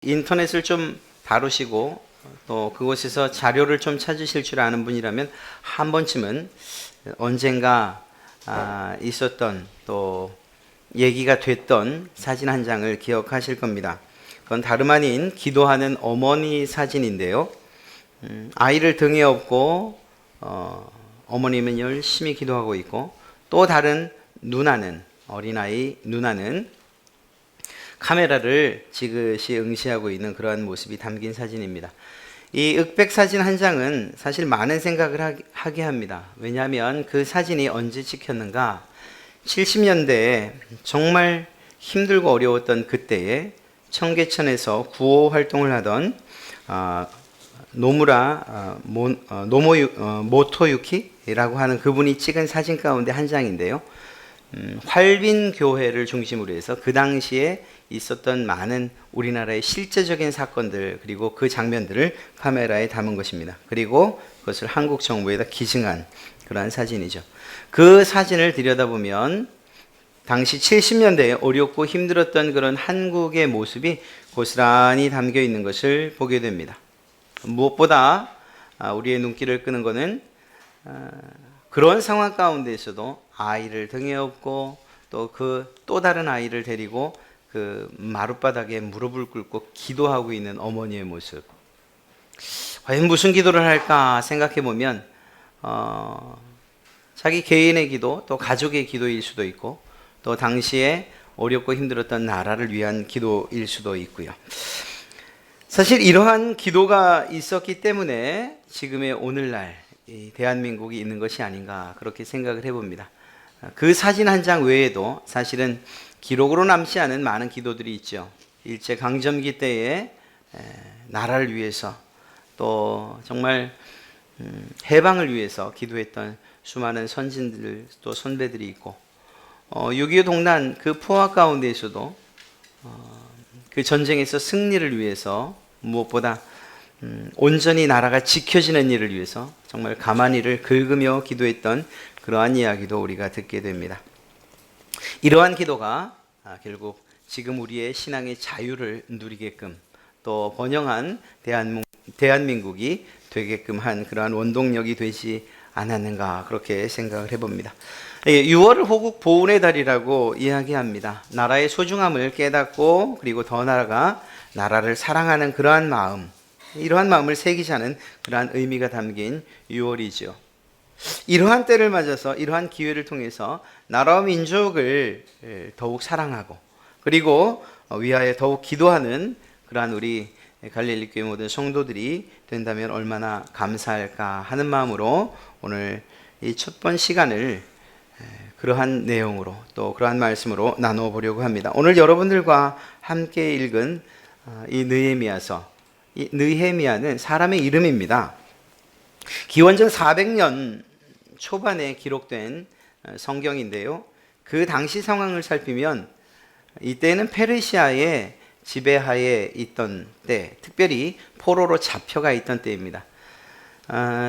인터넷을 좀 다루시고 또 그곳에서 자료를 좀 찾으실 줄 아는 분이라면 한 번쯤은 언젠가 있었던 또 얘기가 됐던 사진 한 장을 기억하실 겁니다. 그건 다름 아닌 기도하는 어머니 사진인데요. 아이를 등에 업고 어머님은 열심히 기도하고 있고, 또 다른 누나는, 어린아이 누나는 카메라를 지그시 응시하고 있는 그러한 모습이 담긴 사진입니다. 이 흑백 사진 한 장은 사실 많은 생각을 하게 합니다. 왜냐하면 그 사진이 언제 찍혔는가? 70년대에 정말 힘들고 어려웠던 그때에 청계천에서 구호 활동을 하던 노무라 모토유키라고 하는 그분이 찍은 사진 가운데 한 장인데요. 활빈 교회를 중심으로 해서 그 당시에 있었던 많은 우리나라의 실제적인 사건들, 그리고 그 장면들을 카메라에 담은 것입니다. 그리고 그것을 한국 정부에다 기증한 그러한 사진이죠. 그 사진을 들여다보면 당시 70년대에 어렵고 힘들었던 그런 한국의 모습이 고스란히 담겨 있는 것을 보게 됩니다. 무엇보다 우리의 눈길을 끄는 것은 그런 상황 가운데에서도 아이를 등에 업고 또 다른 아이를 데리고 그 마룻바닥에 무릎을 꿇고 기도하고 있는 어머니의 모습. 과연 무슨 기도를 할까 생각해 보면 자기 개인의 기도, 또 가족의 기도일 수도 있고, 또 당시에 어렵고 힘들었던 나라를 위한 기도일 수도 있고요. 사실 이러한 기도가 있었기 때문에 지금의 오늘날 이 대한민국이 있는 것이 아닌가, 그렇게 생각을 해봅니다. 그 사진 한 장 외에도 사실은 기록으로 남지 않은 많은 기도들이 있죠. 일제강점기 때에 나라를 위해서, 또 정말 해방을 위해서 기도했던 수많은 선진들, 또 선배들이 있고, 6.25 동란 그 포화 가운데에서도 그 전쟁에서 승리를 위해서 무엇보다 온전히 나라가 지켜지는 일을 위해서 정말 가만히를 긁으며 기도했던 그러한 이야기도 우리가 듣게 됩니다. 이러한 기도가 결국 지금 우리의 신앙의 자유를 누리게끔, 또 번영한 대한민국이 되게끔 한 그러한 원동력이 되지 않았는가, 그렇게 생각을 해봅니다. 6월을 호국 보훈의 달이라고 이야기합니다. 나라의 소중함을 깨닫고, 그리고 더 나아가 나라를 사랑하는 그러한 마음, 이러한 마음을 새기자는 그러한 의미가 담긴 6월이죠. 이러한 때를 맞아서, 이러한 기회를 통해서 나라와 민족을 더욱 사랑하고, 그리고 위하여 더욱 기도하는 그러한 우리 갈릴리 교회 모든 성도들이 된다면 얼마나 감사할까 하는 마음으로 오늘 이 첫 번 시간을 그러한 내용으로, 또 그러한 말씀으로 나누어 보려고 합니다. 오늘 여러분들과 함께 읽은 이 느헤미야서, 이 느헤미야는 사람의 이름입니다. 기원전 400년 초반에 기록된 성경인데요. 그 당시 상황을 살피면 이때는 페르시아의 지배하에 있던 때, 특별히 포로로 잡혀가 있던 때입니다.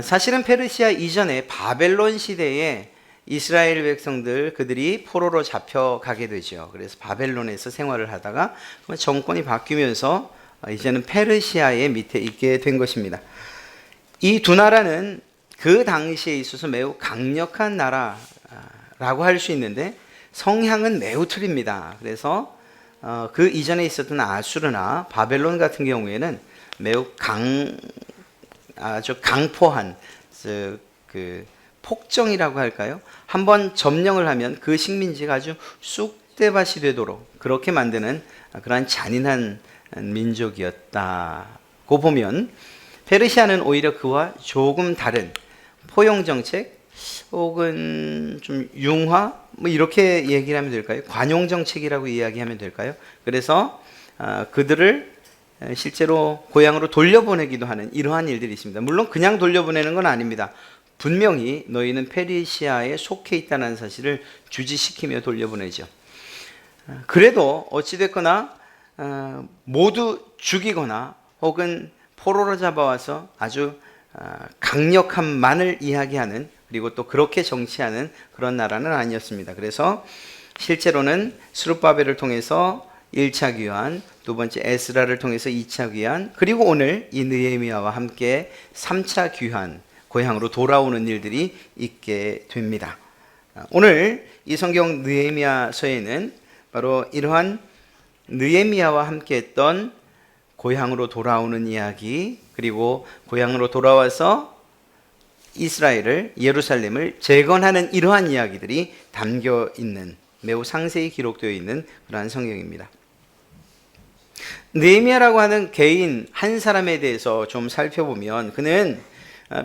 사실은 페르시아 이전에 바벨론 시대에 이스라엘 백성들, 그들이 포로로 잡혀가게 되죠. 그래서 바벨론에서 생활을 하다가 정권이 바뀌면서 이제는 페르시아의 밑에 있게 된 것입니다. 이 두 나라는 그 당시에 있어서 매우 강력한 나라라고 할 수 있는데 성향은 매우 틀립니다. 그래서 그 이전에 있었던 아수르나 바벨론 같은 경우에는 매우 아주 강포한 그 폭정이라고 할까요? 한번 점령을 하면 그 식민지가 아주 쑥대밭이 되도록 그렇게 만드는 그러한 잔인한 민족이었다고 보면, 페르시아는 오히려 그와 조금 다른 포용 정책, 혹은 좀 융화, 이렇게 얘기를 하면 될까요? 관용 정책이라고 이야기하면 될까요? 그래서 그들을 실제로 고향으로 돌려보내기도 하는 이러한 일들이 있습니다. 물론 그냥 돌려보내는 건 아닙니다. 분명히 너희는 페르시아에 속해 있다는 사실을 주지시키며 돌려보내죠. 그래도 어찌됐거나 모두 죽이거나 혹은 포로로 잡아와서 아주 강력함만을 이야기하는, 그리고 또 그렇게 정치하는 그런 나라는 아니었습니다. 그래서 실제로는 스룹바벨을 통해서 1차 귀환, 두 번째 에스라를 통해서 2차 귀환, 그리고 오늘 이 느헤미야와 함께 3차 귀환, 고향으로 돌아오는 일들이 있게 됩니다. 오늘 이 성경 느헤미야서에는 바로 이러한 느헤미야와 함께 했던 고향으로 돌아오는 이야기, 그리고 고향으로 돌아와서 이스라엘을, 예루살렘을 재건하는 이러한 이야기들이 담겨 있는, 매우 상세히 기록되어 있는 그러한 성경입니다. 느헤미야라고 하는 개인 한 사람에 대해서 좀 살펴보면, 그는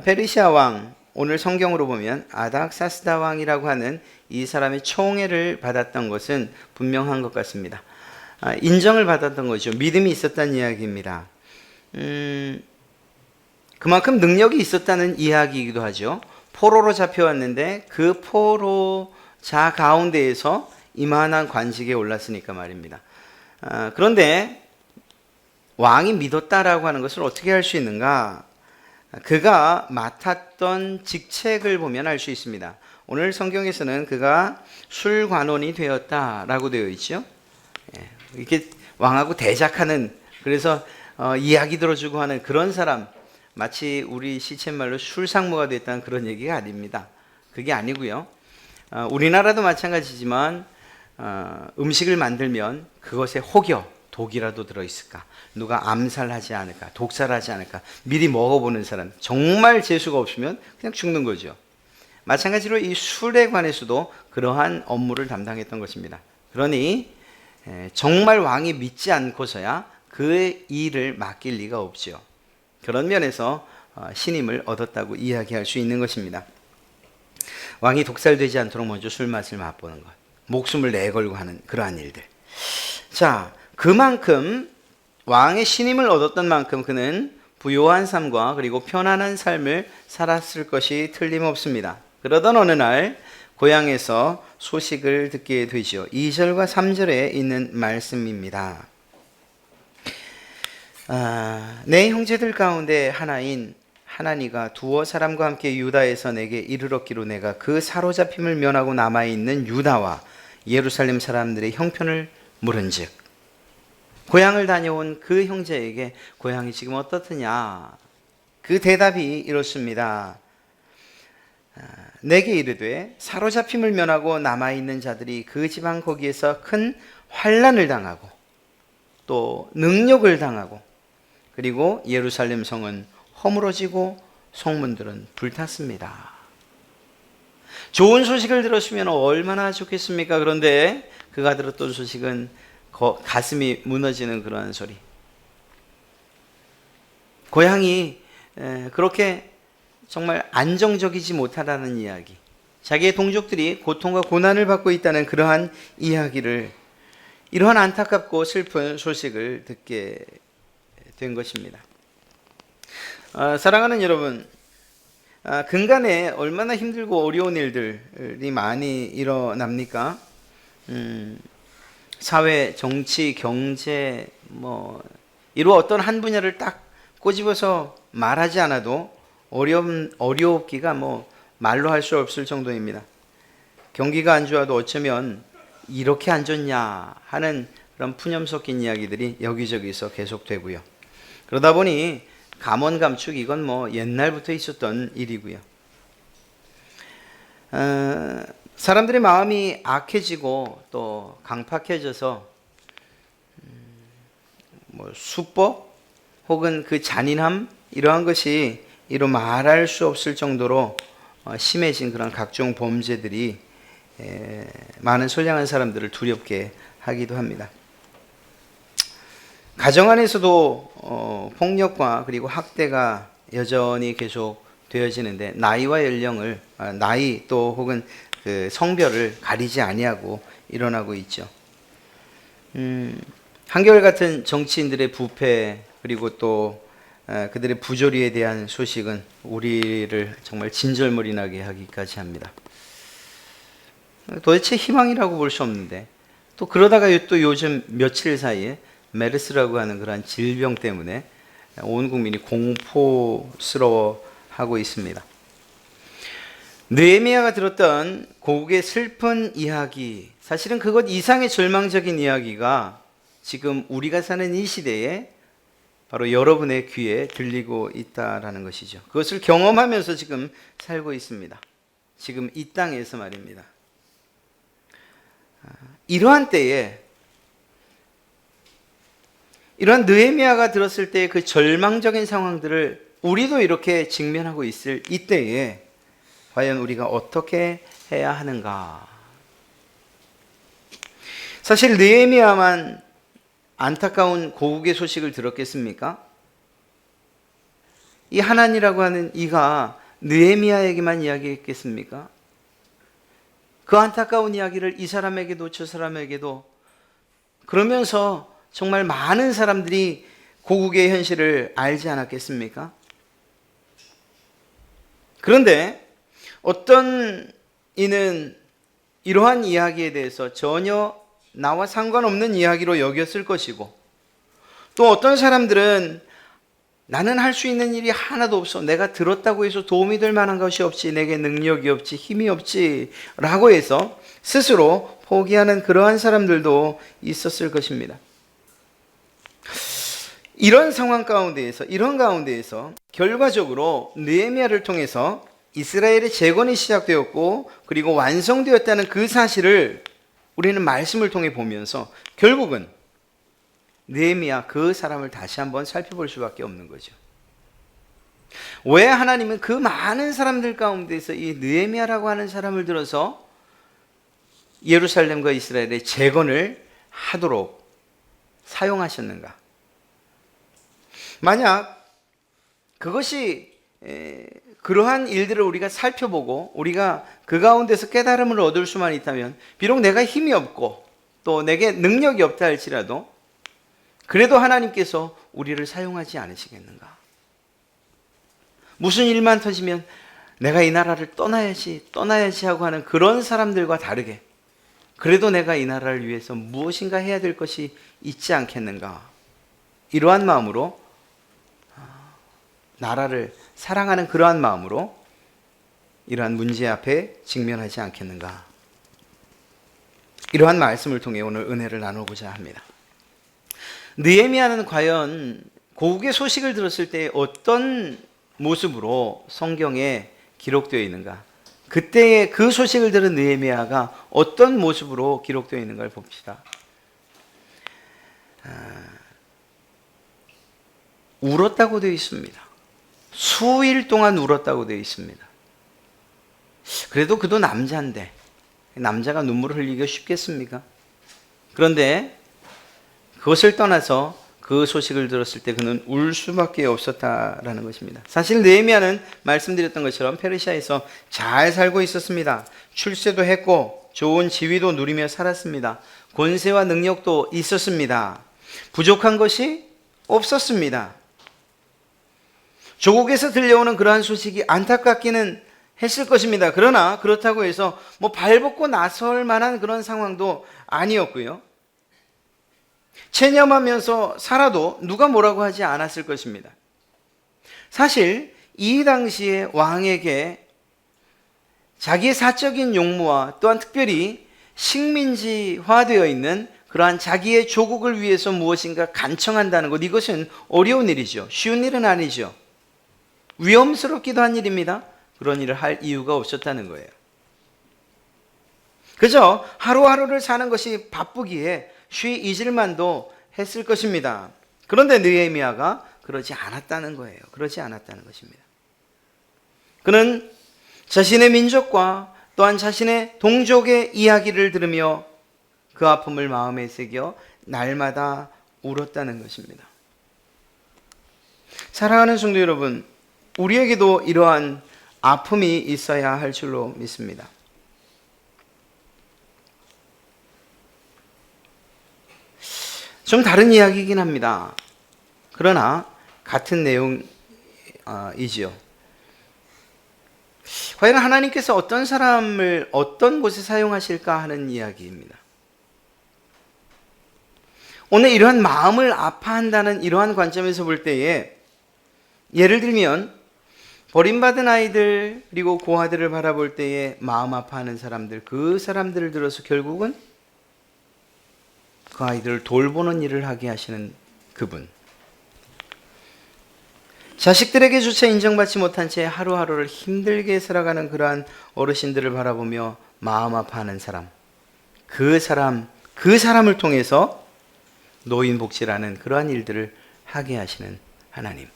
페르시아 왕, 오늘 성경으로 보면 아닥사스다 왕이라고 하는 이 사람의 총애를 받았던 것은 분명한 것 같습니다. 인정을 받았던 거죠. 믿음이 있었다는 이야기입니다. 그만큼 능력이 있었다는 이야기이기도 하죠. 포로로 잡혀왔는데 그 포로자 가운데에서 이만한 관직에 올랐으니까 말입니다. 그런데 왕이 믿었다라고 하는 것을 어떻게 할 수 있는가? 그가 맡았던 직책을 보면 알 수 있습니다. 오늘 성경에서는 그가 술관원이 되었다라고 되어 있죠. 이렇게 왕하고 대작하는, 그래서 이야기 들어주고 하는 그런 사람, 마치 우리 시쳇말로 술상무가 됐다는 그런 얘기가 아닙니다. 그게 아니고요. 우리나라도 마찬가지지만 음식을 만들면 그것에 혹여 독이라도 들어있을까, 누가 암살하지 않을까, 독살하지 않을까 미리 먹어보는 사람, 정말 재수가 없으면 그냥 죽는 거죠. 마찬가지로 이 술에 관해서도 그러한 업무를 담당했던 것입니다. 그러니 정말 왕이 믿지 않고서야 그 일을 맡길 리가 없죠. 그런 면에서 신임을 얻었다고 이야기할 수 있는 것입니다. 왕이 독살되지 않도록 먼저 술 맛을 맛보는 것, 목숨을 내걸고 하는 그러한 일들. 자, 그만큼 왕의 신임을 얻었던 만큼 그는 부요한 삶과 그리고 편안한 삶을 살았을 것이 틀림없습니다. 그러던 어느 날 고향에서 소식을 듣게 되죠. 2절과 3절에 있는 말씀입니다. 내 형제들 가운데 하나인 하나니가 두어 사람과 함께 유다에서 내게 이르렀기로 내가 그 사로잡힘을 면하고 남아있는 유다와 예루살렘 사람들의 형편을 물은즉, 고향을 다녀온 그 형제에게 고향이 지금 어떻느냐? 그 대답이 이렇습니다. 내게 이르되 사로잡힘을 면하고 남아있는 자들이 그 지방 거기에서 큰 환난을 당하고 또 능욕을 당하고, 그리고 예루살렘 성은 허물어지고 성문들은 불탔습니다. 좋은 소식을 들었으면 얼마나 좋겠습니까? 그런데 그가 들었던 소식은 가슴이 무너지는 그러한 소리. 고향이 그렇게 정말 안정적이지 못하다는 이야기, 자기의 동족들이 고통과 고난을 받고 있다는 그러한 이야기를, 이러한 안타깝고 슬픈 소식을 듣게 된 것입니다. 사랑하는 여러분, 근간에 얼마나 힘들고 어려운 일들이 많이 일어납니까? 사회, 정치, 경제, 이런 어떤 한 분야를 딱 꼬집어서 말하지 않아도 어려웠기가 말로 할 수 없을 정도입니다. 경기가 안 좋아도 어쩌면 이렇게 안 좋냐 하는 그런 푸념 섞인 이야기들이 여기저기서 계속되고요. 그러다 보니 감언감축, 이건 옛날부터 있었던 일이고요. 사람들의 마음이 악해지고 또 강팍해져서 수법 혹은 그 잔인함, 이러한 것이 이로 말할 수 없을 정도로 심해진 그런 각종 범죄들이 많은 선량한 사람들을 두렵게 하기도 합니다. 가정 안에서도 폭력과 그리고 학대가 여전히 계속 되어지는데, 나이와 연령을, 나이 또 혹은 그 성별을 가리지 아니하고 일어나고 있죠. 한결같은 정치인들의 부패, 그리고 또 그들의 부조리에 대한 소식은 우리를 정말 진절머리 나게 하기까지 합니다. 도대체 희망이라고 볼 수 없는데, 또 그러다가 또 요즘 며칠 사이에 메르스라고 하는 그러한 질병 때문에 온 국민이 공포스러워하고 있습니다. 느헤미야가 들었던 고국의 슬픈 이야기, 사실은 그것 이상의 절망적인 이야기가 지금 우리가 사는 이 시대에 바로 여러분의 귀에 들리고 있다라는 것이죠. 그것을 경험하면서 지금 살고 있습니다. 지금 이 땅에서 말입니다. 이러한 때에, 이러한 느헤미야가 들었을 때의 그 절망적인 상황들을 우리도 이렇게 직면하고 있을 이때에 과연 우리가 어떻게 해야 하는가? 사실 느헤미야만 안타까운 고국의 소식을 들었겠습니까? 이 하난이라고 하는 이가 느헤미야에게만 이야기했겠습니까? 그 안타까운 이야기를 이 사람에게도 저 사람에게도, 그러면서 정말 많은 사람들이 고국의 현실을 알지 않았겠습니까? 그런데 어떤 이는 이러한 이야기에 대해서 전혀 나와 상관없는 이야기로 여겼을 것이고, 또 어떤 사람들은 나는 할 수 있는 일이 하나도 없어, 내가 들었다고 해서 도움이 될 만한 것이 없지, 내게 능력이 없지, 힘이 없지 라고 해서 스스로 포기하는 그러한 사람들도 있었을 것입니다. 이런 상황 가운데에서, 이런 가운데에서 결과적으로 느헤미야를 통해서 이스라엘의 재건이 시작되었고 그리고 완성되었다는 그 사실을 우리는 말씀을 통해 보면서 결국은 느헤미야 그 사람을 다시 한번 살펴볼 수밖에 없는 거죠. 왜 하나님은 그 많은 사람들 가운데서 이 느헤미야라고 하는 사람을 들어서 예루살렘과 이스라엘의 재건을 하도록 사용하셨는가? 만약 그것이 그러한 일들을 우리가 살펴보고 우리가 그 가운데서 깨달음을 얻을 수만 있다면, 비록 내가 힘이 없고 또 내게 능력이 없다 할지라도 그래도 하나님께서 우리를 사용하지 않으시겠는가? 무슨 일만 터지면 내가 이 나라를 떠나야지 하고 하는 그런 사람들과 다르게 그래도 내가 이 나라를 위해서 무엇인가 해야 될 것이 있지 않겠는가? 이러한 마음으로, 나라를 사랑하는 그러한 마음으로 이러한 문제 앞에 직면하지 않겠는가? 이러한 말씀을 통해 오늘 은혜를 나누고자 합니다. 느헤미야는 과연 고국의 소식을 들었을 때 어떤 모습으로 성경에 기록되어 있는가? 그때의 그 소식을 들은 느헤미야가 어떤 모습으로 기록되어 있는가를 봅시다. 울었다고 되어 있습니다. 수일 동안 울었다고 되어 있습니다. 그래도 그도 남자인데 남자가 눈물을 흘리기가 쉽겠습니까? 그런데 그것을 떠나서 그 소식을 들었을 때 그는 울 수밖에 없었다라는 것입니다. 사실 느헤미야는 말씀드렸던 것처럼 페르시아에서 잘 살고 있었습니다. 출세도 했고 좋은 지위도 누리며 살았습니다. 권세와 능력도 있었습니다. 부족한 것이 없었습니다. 조국에서 들려오는 그러한 소식이 안타깝기는 했을 것입니다. 그러나 그렇다고 해서 발벗고 나설 만한 그런 상황도 아니었고요. 체념하면서 살아도 누가 뭐라고 하지 않았을 것입니다. 사실 이 당시에 왕에게 자기의 사적인 용무와 또한 특별히 식민지화되어 있는 그러한 자기의 조국을 위해서 무엇인가 간청한다는 것, 이것은 어려운 일이죠. 쉬운 일은 아니죠. 위험스럽기도 한 일입니다. 그런 일을 할 이유가 없었다는 거예요. 그저 하루하루를 사는 것이 바쁘기에 잊을만도 했을 것입니다. 그런데 느헤미야가 그러지 않았다는 거예요. 그러지 않았다는 것입니다. 그는 자신의 민족과 또한 자신의 동족의 이야기를 들으며 그 아픔을 마음에 새겨 날마다 울었다는 것입니다. 사랑하는 성도 여러분, 우리에게도 이러한 아픔이 있어야 할 줄로 믿습니다. 좀 다른 이야기이긴 합니다. 그러나 같은 내용이지요. 과연 하나님께서 어떤 사람을 어떤 곳에 사용하실까 하는 이야기입니다. 오늘 이러한 마음을 아파한다는 이러한 관점에서 볼 때에, 예를 들면 버림받은 아이들 그리고 고아들을 바라볼 때에 마음 아파하는 사람들, 그 사람들을 들어서 결국은 그 아이들을 돌보는 일을 하게 하시는 그분. 자식들에게조차 인정받지 못한 채 하루하루를 힘들게 살아가는 그러한 어르신들을 바라보며 마음 아파하는 사람. 그 사람을 통해서 노인복지라는 그러한 일들을 하게 하시는 하나님.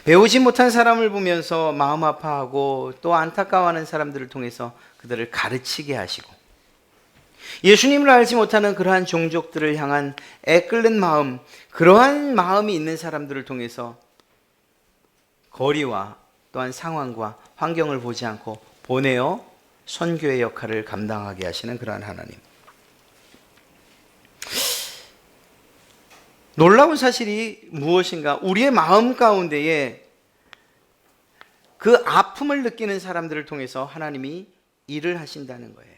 배우지 못한 사람을 보면서 마음 아파하고 또 안타까워하는 사람들을 통해서 그들을 가르치게 하시고, 예수님을 알지 못하는 그러한 종족들을 향한 애끓는 마음, 그러한 마음이 있는 사람들을 통해서 거리와 또한 상황과 환경을 보지 않고 보내어 선교의 역할을 감당하게 하시는 그러한 하나님. 놀라운 사실이 무엇인가? 우리의 마음 가운데에 그 아픔을 느끼는 사람들을 통해서 하나님이 일을 하신다는 거예요.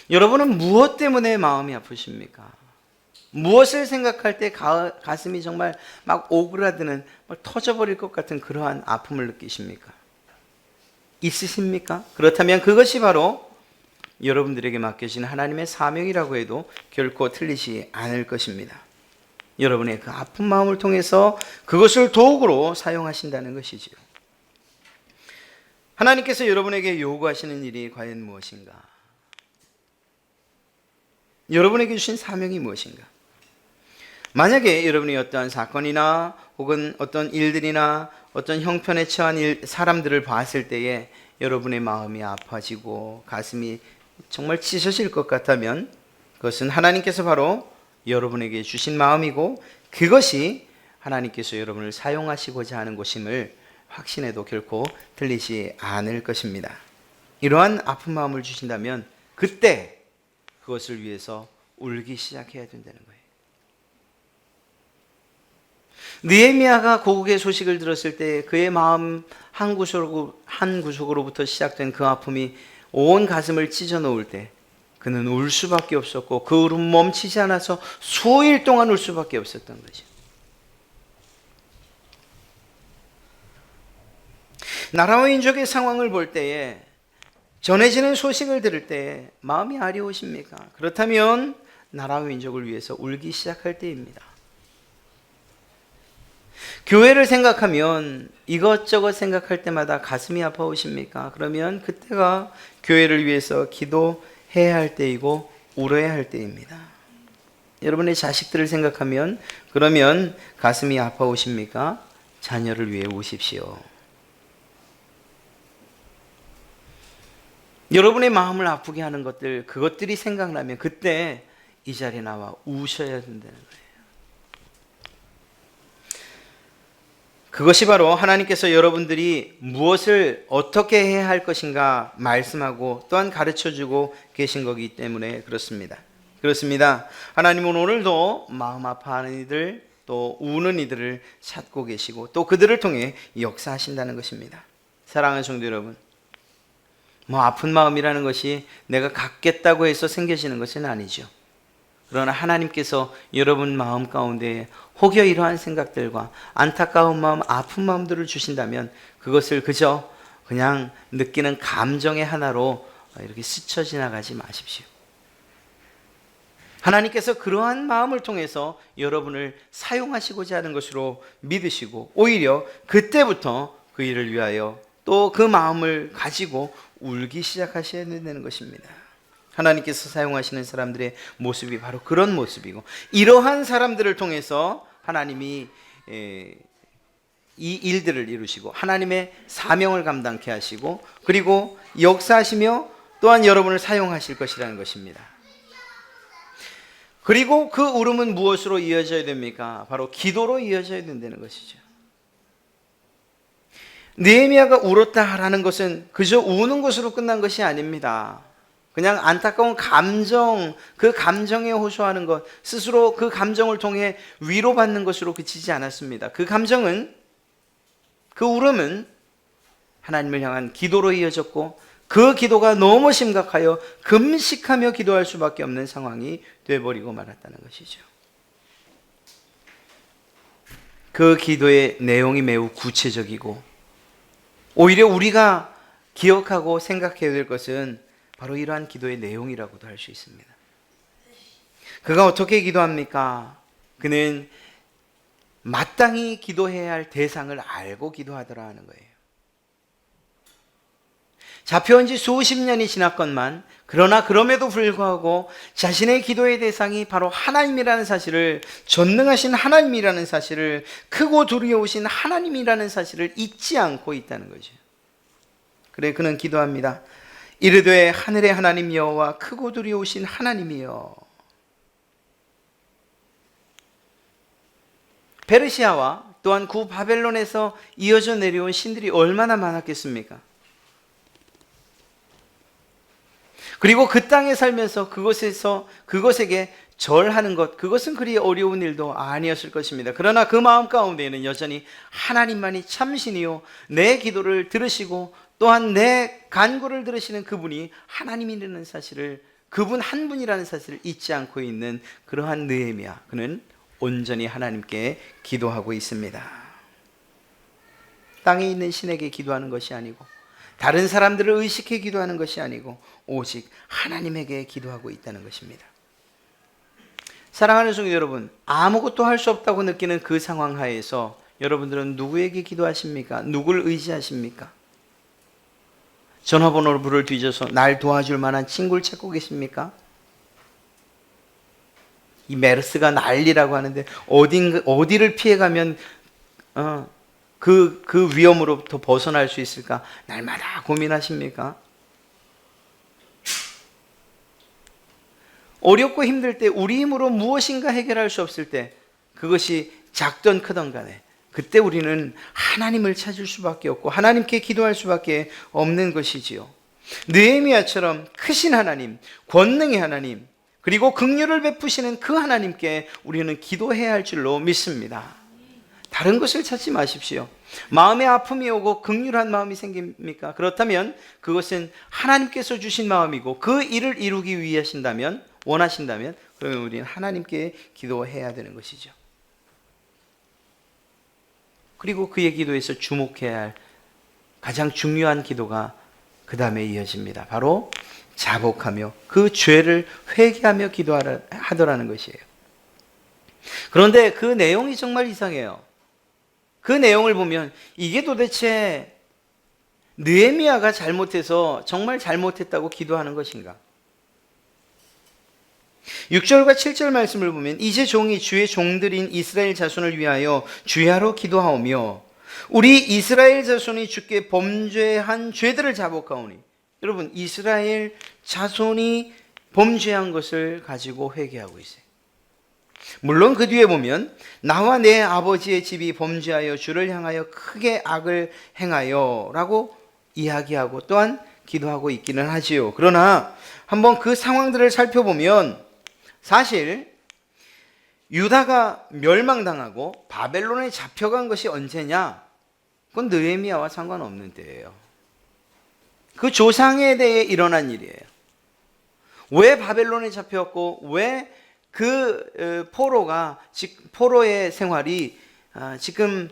여러분은 무엇 때문에 마음이 아프십니까? 무엇을 생각할 때 가슴이 정말 막 오그라드는, 막 터져버릴 것 같은 그러한 아픔을 느끼십니까? 있으십니까? 그렇다면 그것이 바로 여러분들에게 맡겨진 하나님의 사명이라고 해도 결코 틀리지 않을 것입니다. 여러분의 그 아픈 마음을 통해서 그것을 도구로 사용하신다는 것이지요. 하나님께서 여러분에게 요구하시는 일이 과연 무엇인가? 여러분에게 주신 사명이 무엇인가? 만약에 여러분이 어떠한 사건이나 혹은 어떤 일들이나 어떤 형편에 처한 사람들을 봤을 때에 여러분의 마음이 아파지고 가슴이 정말 찢어질 것 같다면 그것은 하나님께서 바로 여러분에게 주신 마음이고, 그것이 하나님께서 여러분을 사용하시고자 하는 것임을 확신해도 결코 틀리지 않을 것입니다. 이러한 아픈 마음을 주신다면 그때 그것을 위해서 울기 시작해야 된다는 거예요. 느헤미야가 고국의 소식을 들었을 때 그의 마음 한 구석으로부터 시작된 그 아픔이 온 가슴을 찢어 놓을 때 그는 울 수밖에 없었고, 그 울음 멈추지 않아서 수일 동안 울 수밖에 없었던 거죠. 나라와 민족의 상황을 볼 때에, 전해지는 소식을 들을 때에 마음이 아리우십니까? 그렇다면 나라와 민족을 위해서 울기 시작할 때입니다. 교회를 생각하면 이것저것 생각할 때마다 가슴이 아파오십니까? 그러면 그때가 교회를 위해서 기도해야 할 때이고 울어야 할 때입니다. 여러분의 자식들을 생각하면 그러면 가슴이 아파오십니까? 자녀를 위해 우십시오. 여러분의 마음을 아프게 하는 것들, 그것들이 생각나면 그때 이 자리에 나와 우셔야 된다는 거예요. 그것이 바로 하나님께서 여러분들이 무엇을 어떻게 해야 할 것인가 말씀하고 또한 가르쳐주고 계신 거기 때문에 그렇습니다. 하나님은 오늘도 마음 아파하는 이들, 또 우는 이들을 찾고 계시고 또 그들을 통해 역사하신다는 것입니다. 사랑하는 성도 여러분, 아픈 마음이라는 것이 내가 갖겠다고 해서 생겨지는 것은 아니죠. 그러나 하나님께서 여러분 마음 가운데 혹여 이러한 생각들과 안타까운 마음, 아픈 마음들을 주신다면 그것을 그냥 느끼는 감정의 하나로 이렇게 스쳐 지나가지 마십시오. 하나님께서 그러한 마음을 통해서 여러분을 사용하시고자 하는 것으로 믿으시고, 오히려 그때부터 그 일을 위하여 또 그 마음을 가지고 울기 시작하셔야 된다는 것입니다. 하나님께서 사용하시는 사람들의 모습이 바로 그런 모습이고, 이러한 사람들을 통해서 하나님이 이 일들을 이루시고 하나님의 사명을 감당케 하시고 그리고 역사하시며 또한 여러분을 사용하실 것이라는 것입니다. 그리고 그 울음은 무엇으로 이어져야 됩니까? 바로 기도로 이어져야 된다는 것이죠. 느헤미야가 울었다라는 것은 그저 우는 것으로 끝난 것이 아닙니다. 그냥 안타까운 감정, 그 감정에 호소하는 것, 스스로 그 감정을 통해 위로받는 것으로 그치지 않았습니다. 그 감정은, 그 울음은 하나님을 향한 기도로 이어졌고, 그 기도가 너무 심각하여 금식하며 기도할 수밖에 없는 상황이 되어버리고 말았다는 것이죠. 그 기도의 내용이 매우 구체적이고, 오히려 우리가 기억하고 생각해야 될 것은 바로 이러한 기도의 내용이라고도 할 수 있습니다. 그가 어떻게 기도합니까? 그는 마땅히 기도해야 할 대상을 알고 기도하더라 하는 거예요. 잡혀온 지 수십 년이 지났건만 그러나 그럼에도 불구하고 자신의 기도의 대상이 바로 하나님이라는 사실을, 전능하신 하나님이라는 사실을, 크고 두려우신 하나님이라는 사실을 잊지 않고 있다는 거죠. 그래 그는 기도합니다. 이르되 하늘의 하나님 여호와 크고 두려우신 하나님이여. 페르시아와 또한 구 바벨론에서 이어져 내려온 신들이 얼마나 많았겠습니까? 그리고 그 땅에 살면서 그것에게 절하는 것, 그것은 그리 어려운 일도 아니었을 것입니다. 그러나 그 마음 가운데에는 여전히 하나님만이 참신이요 내 기도를 들으시고 또한 내 간구를 들으시는 그분이 하나님이라는 사실을, 그분 한 분이라는 사실을 잊지 않고 있는 그러한 느헤미야. 그는 온전히 하나님께 기도하고 있습니다. 땅에 있는 신에게 기도하는 것이 아니고 다른 사람들을 의식해 기도하는 것이 아니고 오직 하나님에게 기도하고 있다는 것입니다. 사랑하는 성도 여러분, 아무것도 할 수 없다고 느끼는 그 상황 하에서 여러분들은 누구에게 기도하십니까? 누굴 의지하십니까? 전화번호를 뒤져서 날 도와줄 만한 친구를 찾고 계십니까? 이 메르스가 난리라고 하는데 어디를 피해가면 그 위험으로부터 벗어날 수 있을까? 날마다 고민하십니까? 어렵고 힘들 때 우리 힘으로 무엇인가 해결할 수 없을 때 그것이 작든 크든 간에 그때 우리는 하나님을 찾을 수밖에 없고 하나님께 기도할 수밖에 없는 것이지요. 느헤미야처럼 크신 하나님, 권능의 하나님, 그리고 긍휼을 베푸시는 그 하나님께 우리는 기도해야 할 줄로 믿습니다. 다른 것을 찾지 마십시오. 마음에 아픔이 오고 긍휼한 마음이 생깁니까? 그렇다면 그것은 하나님께서 주신 마음이고 그 일을 이루기 위하신다면, 원하신다면 그러면 우리는 하나님께 기도해야 되는 것이죠. 그리고 그의 기도에서 주목해야 할 가장 중요한 기도가 그 다음에 이어집니다. 바로 자복하며 그 죄를 회개하며 기도하더라는 것이에요. 그런데 그 내용이 정말 이상해요. 그 내용을 보면 이게 도대체 느헤미야가 잘못해서 정말 잘못했다고 기도하는 것인가? 6절과 7절 말씀을 보면 이제 종이 주의 종들인 이스라엘 자손을 위하여 주야로 기도하오며 우리 이스라엘 자손이 주께 범죄한 죄들을 자복하오니. 여러분, 이스라엘 자손이 범죄한 것을 가지고 회개하고 있어요. 물론 그 뒤에 보면 나와 내 아버지의 집이 범죄하여 주를 향하여 크게 악을 행하여 라고 이야기하고 또한 기도하고 있기는 하지요. 그러나 한번 그 상황들을 살펴보면 사실 유다가 멸망당하고 바벨론에 잡혀간 것이 언제냐? 그건 느헤미야와 상관없는 때예요. 그 조상에 대해 일어난 일이에요. 왜 바벨론에 잡혔고 왜 그 포로의 생활이 지금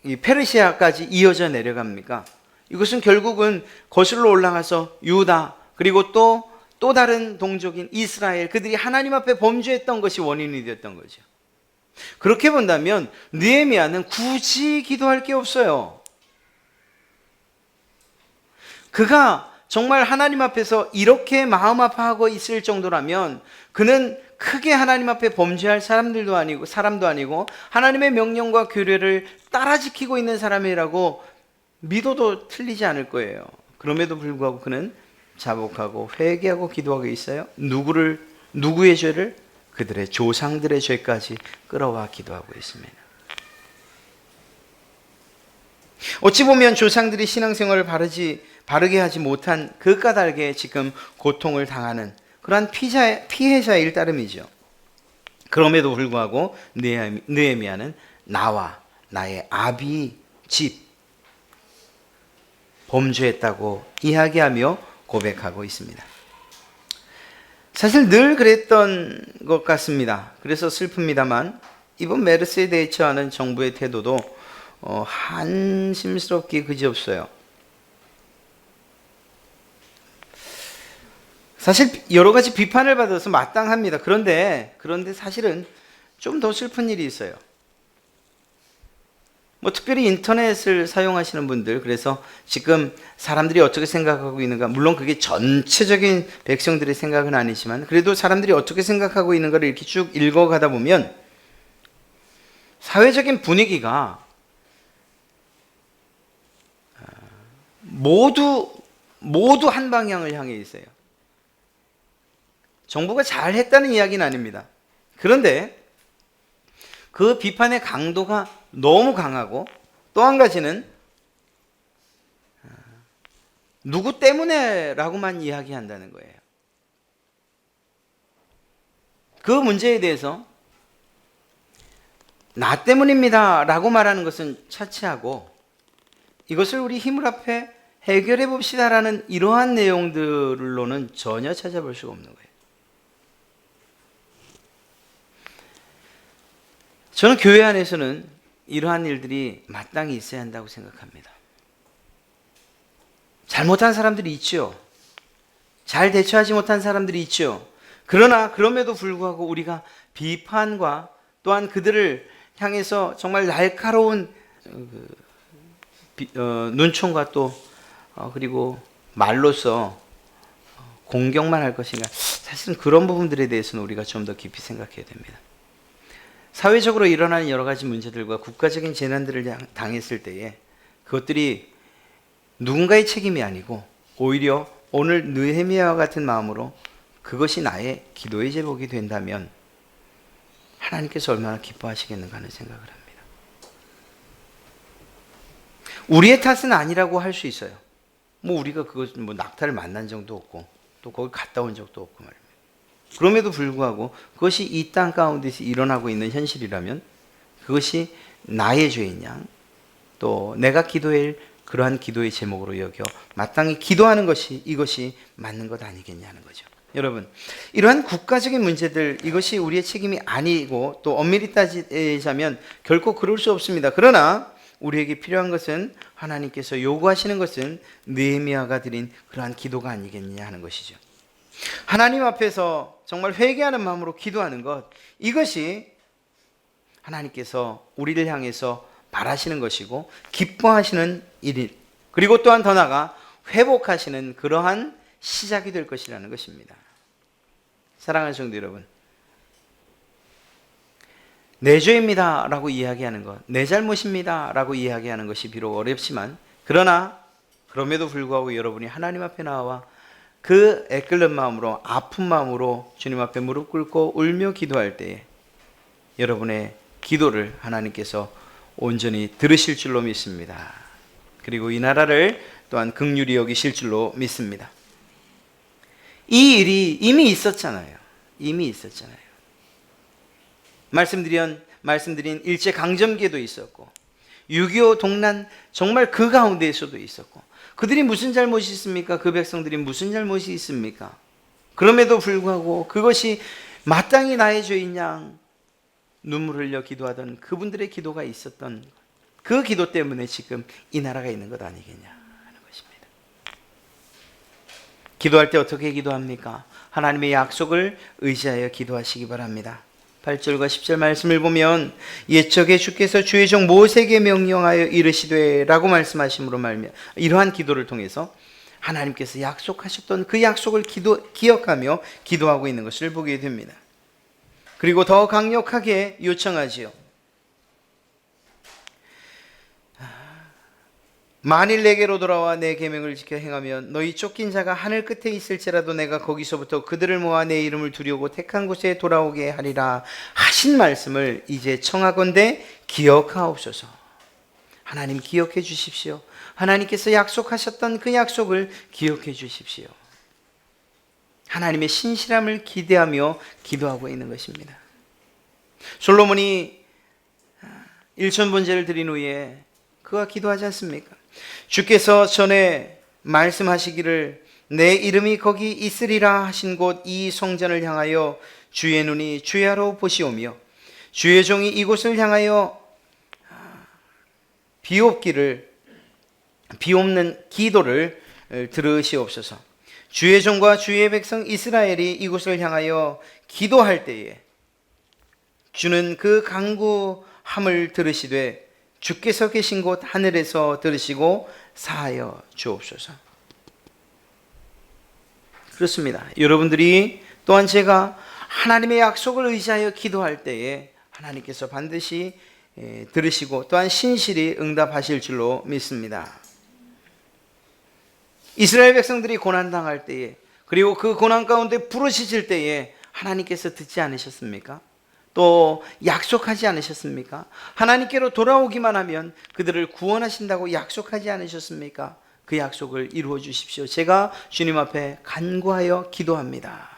이 페르시아까지 이어져 내려갑니까? 이것은 결국은 거슬러 올라가서 유다 그리고 또 다른 동족인 이스라엘, 그들이 하나님 앞에 범죄했던 것이 원인이 되었던 거죠. 그렇게 본다면 느헤미야는 굳이 기도할 게 없어요. 그가 정말 하나님 앞에서 이렇게 마음 아파하고 있을 정도라면 그는 크게 하나님 앞에 범죄할 사람도 아니고 하나님의 명령과 규례를 따라 지키고 있는 사람이라고 믿어도 틀리지 않을 거예요. 그럼에도 불구하고 그는 자복하고 회개하고 기도하고 있어요. 누구의 죄를? 그들의 조상들의 죄까지 끌어와 기도하고 있습니다. 어찌 보면 조상들이 신앙생활을 바르게 하지 못한 그 까닭에 지금 고통을 당하는 그러한 피해자일 따름이죠. 그럼에도 불구하고 느헤미야는 나와 나의 아비 집 범죄했다고 이야기하며 고백하고 있습니다. 사실 늘 그랬던 것 같습니다. 그래서 슬픕니다만 이번 메르스에 대처하는 정부의 태도도 한심스럽기 그지없어요. 사실 여러 가지 비판을 받아서 마땅합니다. 그런데 사실은 좀 더 슬픈 일이 있어요. 뭐 특별히 인터넷을 사용하시는 분들, 그래서 지금 사람들이 어떻게 생각하고 있는가, 물론 그게 전체적인 백성들의 생각은 아니지만 그래도 사람들이 어떻게 생각하고 있는가를 이렇게 쭉 읽어가다 보면 사회적인 분위기가 모두 한 방향을 향해 있어요. 정부가 잘했다는 이야기는 아닙니다. 그런데 그 비판의 강도가 너무 강하고, 또 한 가지는 누구 때문에 라고만 이야기한다는 거예요. 그 문제에 대해서 나 때문입니다 라고 말하는 것은 차치하고 이것을 우리 힘을 합해 해결해 봅시다라는 이러한 내용들로는 전혀 찾아볼 수가 없는 거예요. 저는 교회 안에서는 이러한 일들이 마땅히 있어야 한다고 생각합니다. 잘못한 사람들이 있죠. 잘 대처하지 못한 사람들이 있죠. 그러나 그럼에도 불구하고 우리가 비판과 또한 그들을 향해서 정말 날카로운 눈총과 또 그리고 말로써 공격만 할 것인가, 사실은 그런 부분들에 대해서는 우리가 좀 더 깊이 생각해야 됩니다. 사회적으로 일어나는 여러 가지 문제들과 국가적인 재난들을 당했을 때에 그것들이 누군가의 책임이 아니고 오히려 오늘 느헤미야와 같은 마음으로 그것이 나의 기도의 제목이 된다면 하나님께서 얼마나 기뻐하시겠는가 하는 생각을 합니다. 우리의 탓은 아니라고 할 수 있어요. 뭐 우리가 그것 뭐 낙타를 만난 적도 없고 또 거기 갔다 온 적도 없고 말입니다. 그럼에도 불구하고 그것이 이 땅 가운데서 일어나고 있는 현실이라면 그것이 나의 죄인 양, 또 내가 기도할 그러한 기도의 제목으로 여겨 마땅히 기도하는 것이 이것이 맞는 것 아니겠냐는 거죠. 여러분, 이러한 국가적인 문제들, 이것이 우리의 책임이 아니고 또 엄밀히 따지자면 결코 그럴 수 없습니다. 그러나 우리에게 필요한 것은, 하나님께서 요구하시는 것은 느헤미야가 드린 그러한 기도가 아니겠느냐 하는 것이죠. 하나님 앞에서 정말 회개하는 마음으로 기도하는 것, 이것이 하나님께서 우리를 향해서 바라시는 것이고 기뻐하시는 일, 그리고 또한 더 나아가 회복하시는 그러한 시작이 될 것이라는 것입니다. 사랑하는 성도 여러분, 내 죄입니다 라고 이야기하는 것, 내 잘못입니다 라고 이야기하는 것이 비록 어렵지만, 그러나 그럼에도 불구하고 여러분이 하나님 앞에 나와 그 애끓는 마음으로, 아픈 마음으로 주님 앞에 무릎 꿇고 울며 기도할 때에 여러분의 기도를 하나님께서 온전히 들으실 줄로 믿습니다. 그리고 이 나라를 또한 긍휼히 여기실 줄로 믿습니다. 이 일이 이미 있었잖아요. 이미 있었잖아요. 말씀드린 일제강점기에도 있었고 6.25 동란 정말 그 가운데에서도 있었고, 그들이 무슨 잘못이 있습니까? 그 백성들이 무슨 잘못이 있습니까? 그럼에도 불구하고 그것이 마땅히 나의 죄인 양 눈물 흘려 기도하던 그분들의 기도가 있었던 그 기도 때문에 지금 이 나라가 있는 것 아니겠냐 하는 것입니다. 기도할 때 어떻게 기도합니까? 하나님의 약속을 의지하여 기도하시기 바랍니다. 8절과 10절 말씀을 보면 옛적에 주께서 주의 종 모세에게 명령하여 이르시되 라고 말씀하심으로 말미암아 이러한 기도를 통해서 하나님께서 약속하셨던 그 약속을 기억하며 기도하고 있는 것을 보게 됩니다. 그리고 더 강력하게 요청하지요. 만일 내게로 돌아와 내 계명을 지켜 행하면 너희 쫓긴 자가 하늘 끝에 있을지라도 내가 거기서부터 그들을 모아 내 이름을 두려고 택한 곳에 돌아오게 하리라 하신 말씀을 이제 청하건대 기억하옵소서. 하나님 기억해 주십시오. 하나님께서 약속하셨던 그 약속을 기억해 주십시오. 하나님의 신실함을 기대하며 기도하고 있는 것입니다. 솔로몬이 일천번제를 드린 후에 그가 기도하지 않습니까? 주께서 전에 말씀하시기를 내 이름이 거기 있으리라 하신 곳 이 성전을 향하여 주의 눈이 주야로 보시오며 주의 종이 이곳을 향하여 비옵는 기도를 들으시옵소서. 주의 종과 주의 백성 이스라엘이 이곳을 향하여 기도할 때에 주는 그 간구함을 들으시되 주께서 계신 곳 하늘에서 들으시고 사하여 주옵소서. 그렇습니다. 여러분들이 또한 제가 하나님의 약속을 의지하여 기도할 때에 하나님께서 반드시 들으시고 또한 신실히 응답하실 줄로 믿습니다. 이스라엘 백성들이 고난당할 때에, 그리고 그 고난 가운데 부르짖을 때에 하나님께서 듣지 않으셨습니까? 또 약속하지 않으셨습니까? 하나님께로 돌아오기만 하면 그들을 구원하신다고 약속하지 않으셨습니까? 그 약속을 이루어 주십시오. 제가 주님 앞에 간구하여 기도합니다.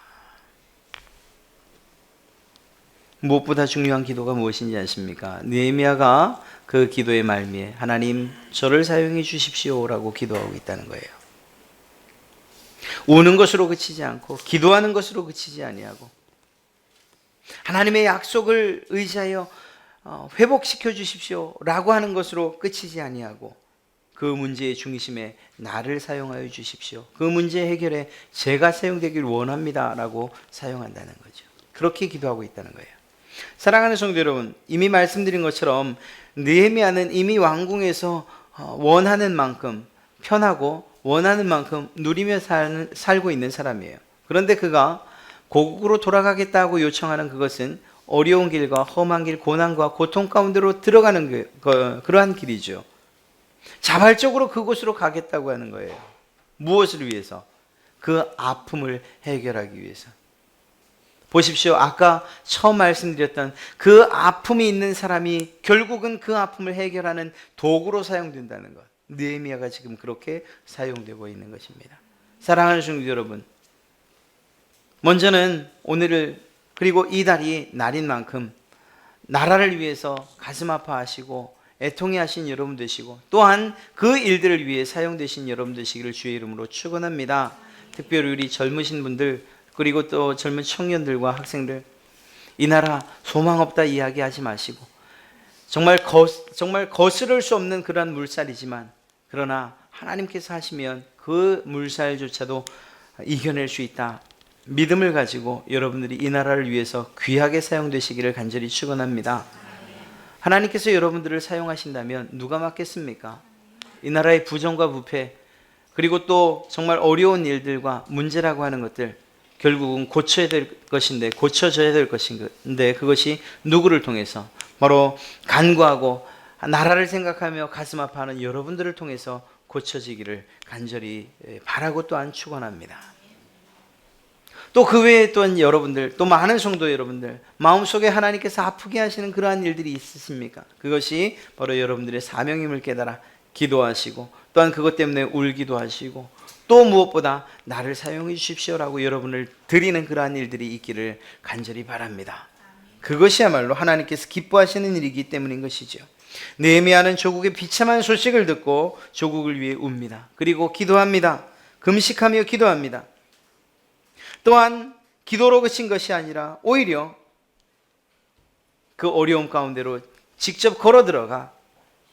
무엇보다 중요한 기도가 무엇인지 아십니까? 느헤미야가 그 기도의 말미에 하나님 저를 사용해 주십시오라고 기도하고 있다는 거예요. 우는 것으로 그치지 않고 기도하는 것으로 그치지 아니하고 하나님의 약속을 의지하여 회복시켜 주십시오라고 하는 것으로 끝이지 아니하고 그 문제의 중심에 나를 사용하여 주십시오. 그 문제 해결에 제가 사용되길 원합니다라고 사용한다는 거죠. 그렇게 기도하고 있다는 거예요. 사랑하는 성도 여러분, 이미 말씀드린 것처럼 느헤미야는 이미 왕궁에서 원하는 만큼 편하고 원하는 만큼 누리며 살고 있는 사람이에요. 그런데 그가 고국으로 돌아가겠다고 요청하는 그것은 어려운 길과 험한 길, 고난과 고통 가운데로 들어가는 그러한 길이죠. 자발적으로 그곳으로 가겠다고 하는 거예요. 무엇을 위해서? 그 아픔을 해결하기 위해서. 보십시오. 아까 처음 말씀드렸던 그 아픔이 있는 사람이 결국은 그 아픔을 해결하는 도구로 사용된다는 것. 느헤미야가 지금 그렇게 사용되고 있는 것입니다. 사랑하는 성도 여러분, 먼저는 오늘을, 그리고 이 달이 날인 만큼 나라를 위해서 가슴 아파하시고 애통해 하신 여러분 되시고 또한 그 일들을 위해 사용되신 여러분 되시기를 주의 이름으로 축원합니다. 특별히 우리 젊으신 분들, 그리고 또 젊은 청년들과 학생들, 이 나라 소망 없다 이야기하지 마시고 정말 거스를 수 없는 그러한 물살이지만 그러나 하나님께서 하시면 그 물살조차도 이겨낼 수 있다. 믿음을 가지고 여러분들이 이 나라를 위해서 귀하게 사용되시기를 간절히 축원합니다. 하나님께서 여러분들을 사용하신다면 누가 막겠습니까? 이 나라의 부정과 부패, 그리고 또 정말 어려운 일들과 문제라고 하는 것들 결국은 고쳐야 될 것인데, 고쳐져야 될 것인데 그것이 누구를 통해서? 바로 간구하고 나라를 생각하며 가슴 아파하는 여러분들을 통해서 고쳐지기를 간절히 바라고 또한 축원합니다. 또 그 외에 또한 여러분들, 또 많은 성도 여러분들 마음속에 하나님께서 아프게 하시는 그러한 일들이 있으십니까? 그것이 바로 여러분들의 사명임을 깨달아 기도하시고 또한 그것 때문에 울기도 하시고 또 무엇보다 나를 사용해 주십시오라고 여러분을 드리는 그러한 일들이 있기를 간절히 바랍니다. 그것이야말로 하나님께서 기뻐하시는 일이기 때문인 것이죠. 느헤미야는 조국의 비참한 소식을 듣고 조국을 위해 웁니다. 그리고 기도합니다. 금식하며 기도합니다. 또한 기도로 그친 것이 아니라 오히려 그 어려움 가운데로 직접 걸어 들어가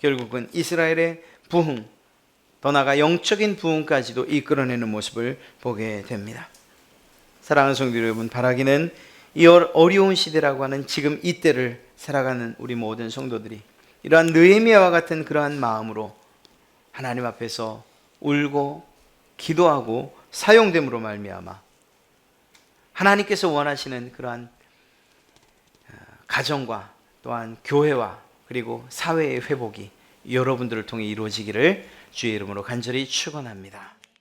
결국은 이스라엘의 부흥, 더 나아가 영적인 부흥까지도 이끌어내는 모습을 보게 됩니다. 사랑하는 성도 여러분, 바라기는 이 어려운 시대라고 하는 지금 이때를 살아가는 우리 모든 성도들이 이러한 느헤미야와 같은 그러한 마음으로 하나님 앞에서 울고 기도하고 사용됨으로 말미암아 하나님께서 원하시는 그러한 가정과 또한 교회와 그리고 사회의 회복이 여러분들을 통해 이루어지기를 주의 이름으로 간절히 축원합니다.